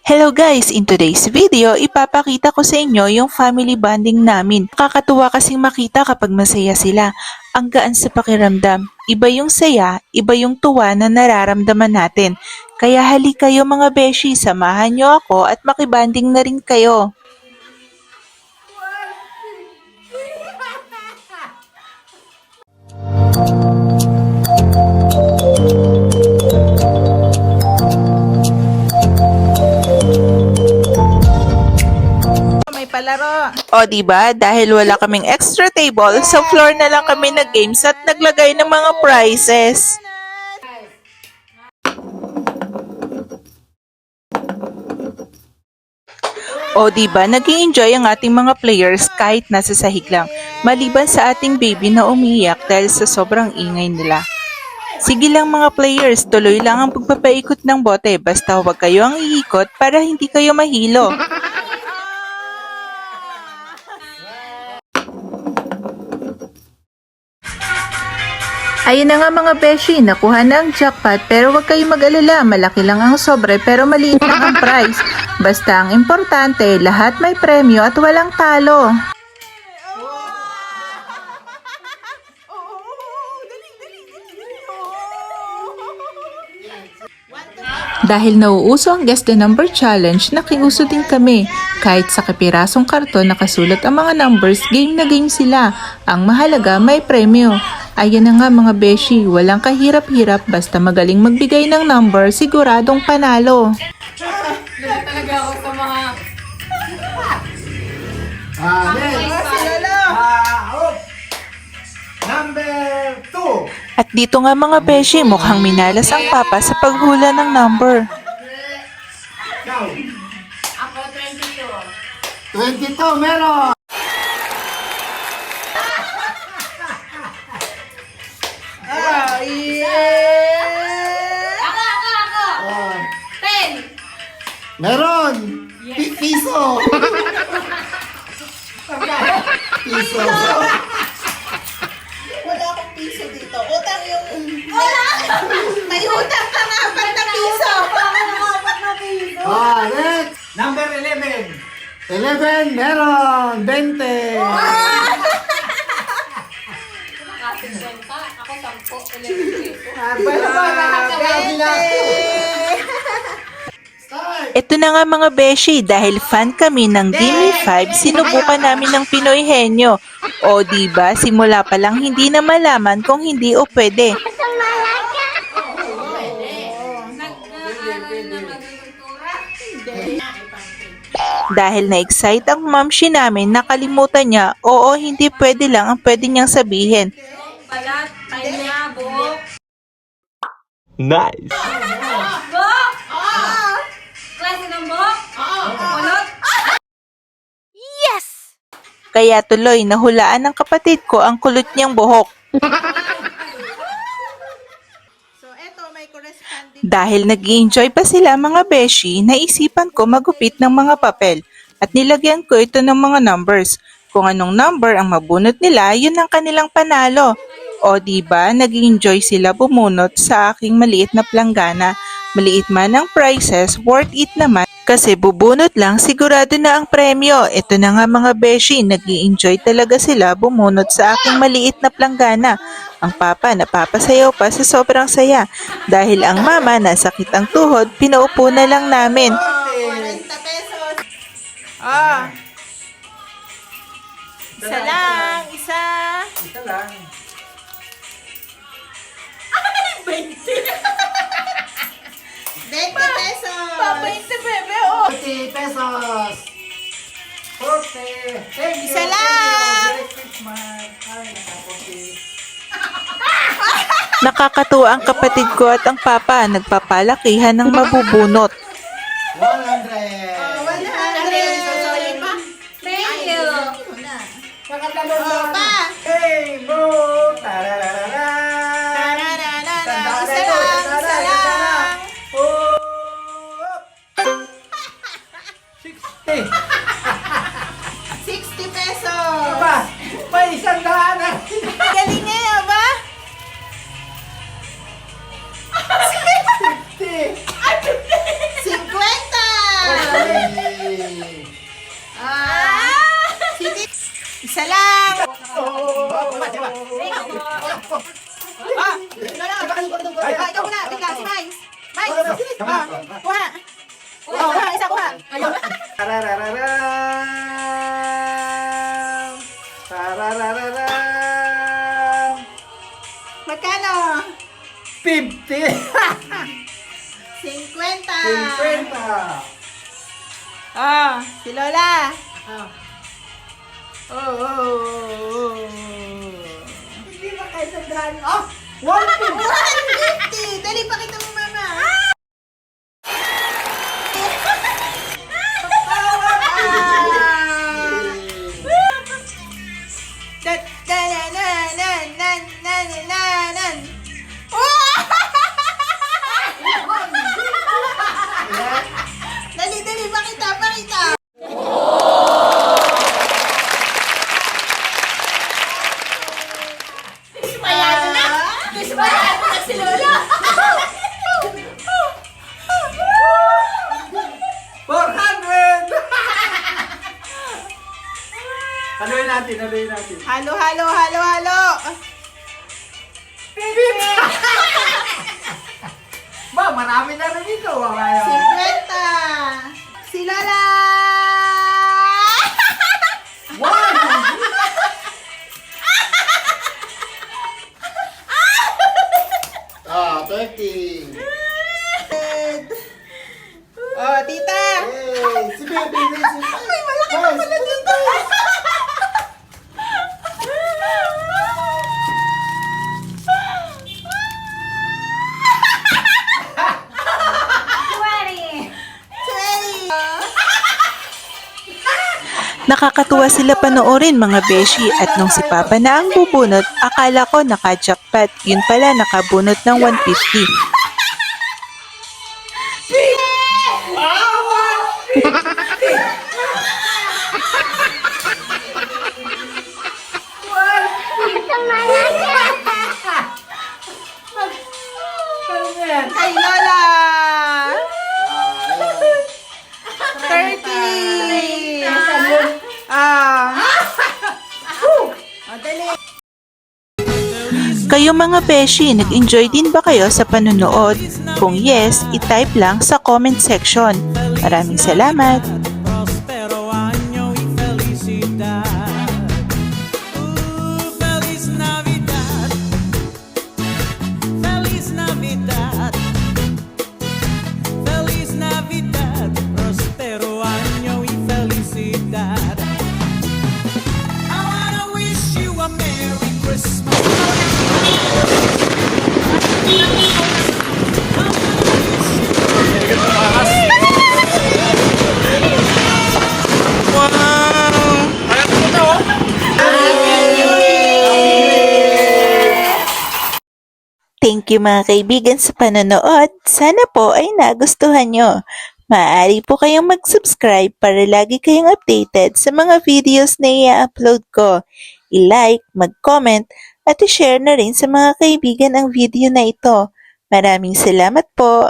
Hello guys! In today's video, ipapakita ko sa inyo yung family bonding namin. Kakatuwa kasing makita kapag masaya sila. Ang gaan sa pakiramdam. Iba yung saya, iba yung tuwa na nararamdaman natin. Kaya hali kayo mga beshi, samahan nyo ako at makibanding na rin kayo. Palaro. O diba, dahil wala kaming extra table, sa floor na lang kami nag-games at naglagay ng mga prizes. O diba, nag-i-enjoy ang ating mga players kahit nasa sahig lang, maliban sa ating baby na umiiyak dahil sa sobrang ingay nila. Sige lang mga players, tuloy lang ang pagpapaikot ng bote, basta huwag kayo ang iikot para hindi kayo mahilo. Ayun na nga mga beshi, nakuha na ang jackpot pero huwag kayong mag-alala, malaki lang ang sobre pero maliit lang ang prize. Basta ang importante, lahat may premyo at walang talo. Dahil nauuso ang guess the number challenge, nakiuso din kami. Kahit sa kapirasong karton nakasulat ang mga numbers, game na game sila. Ang mahalaga may premyo. Ayan na nga mga beshi, walang kahirap-hirap basta magaling magbigay ng number, siguradong panalo. Lahat talaga ako sa mga... Number 2. At dito nga mga beshi, mukhang minalas ang papa sa paghula ng number. Ako 22. 22, meron. Ako. 10. Meron. Piso. Piso. Wala akong piso dito. Utang yung... Wala! May utang ka nga, 4 na piso. Next. Number 11. 11, meron. 20. Ako 10, 11 peso. Ito na nga mga beshi, dahil fan kami ng Gimme 5, sinubukan namin ng Pinoy Henyo. O diba, simula pa lang hindi na malaman kung hindi o pwede. Dahil na-excite ang mamshi namin, nakalimutan niya, oo hindi pwede lang ang pwede niyang sabihin. Balat, kanya, buhok. Nice! Buhok! Klase ng buhok? Kulot? Kaya tuloy nahulaan ng kapatid ko ang kulot niyang buhok. So, eto may corresponding... Dahil nag-i-enjoy pa sila mga beshi, naisipan ko magupit ng mga papel at nilagyan ko ito ng mga numbers. Kung anong number ang mabunot nila, yun ang kanilang panalo. O diba, nag-i-enjoy sila bumunot sa aking maliit na planggana. Maliit man ang prizes, worth it naman kasi bubunot lang sigurado na ang premyo. Ito na nga mga beshi, nag-i-enjoy talaga sila bumunot sa aking maliit na planggana. Ang papa napapasayaw pa sa sobrang saya. Dahil ang mama nasakit ang tuhod, pinaupo na lang namin. 40 pesos. Isa lang, isa. Ito lang. 20 pesos. Pa 20 bebe, oh. 40 pesos. 40. Thank you. Isa lang. Merry Christmas. Ay, nakapunti. Nakakatuwa ang kapatid ko at ang papa, nagpapalakihan ng mabubunot. 100. 100. Thank you. Oh, pa. Hey, bro. Tararara. Isa lang, isa lang. Oh. 60. 60 pesos. Ba, may 100 na. Galing nga ba? 50. Ah, Lola. Ah, ikaw muna. Tingnan, si Mais. Mais. Ah, kuha. Oh, kuha, isa kuha. Ayun. Tararararam. Tararararam. Magkano? 50. 50. 50. Ah, si Lola. Oh. Hindi ba kayo sa daan? Oh! 150. 150. Dali, pakita mo, mama. Dali, pakita. Mayado na! Gusto ba na si Lola? 400. Haluin natin. Halo. Ba, marami na rin ito. 50. Si Lola. Ah, 30. Oh, tita. Hey, si Baby, si Ay, malaki pa pala dito. Sweaty! 20. Nakakatuwa sila panoorin mga beshi at nung si Papa na ang bubunot, akala ko naka-jackpot. Yun pala nakabunot ng 150. Ano yan? Kay Lola. Ah, 30. Ah. Oh, dali. Kayo mga beshi, nag-enjoy din ba kayo sa panunood? Kung yes, i-type lang sa comment section. Maraming salamat! Prospero año y felicidad. Feliz Navidad. Feliz Navidad. Feliz Navidad. Prospero año y felicidad. I wanna wish you a Merry Christmas. Thank you mga kaibigan sa panonood. Sana po ay nagustuhan nyo. Maaari po kayong mag-subscribe para lagi kayong updated sa mga videos na i-upload ko. I-like, mag-comment, at i-share na rin sa mga kaibigan ang video na ito. Maraming salamat po!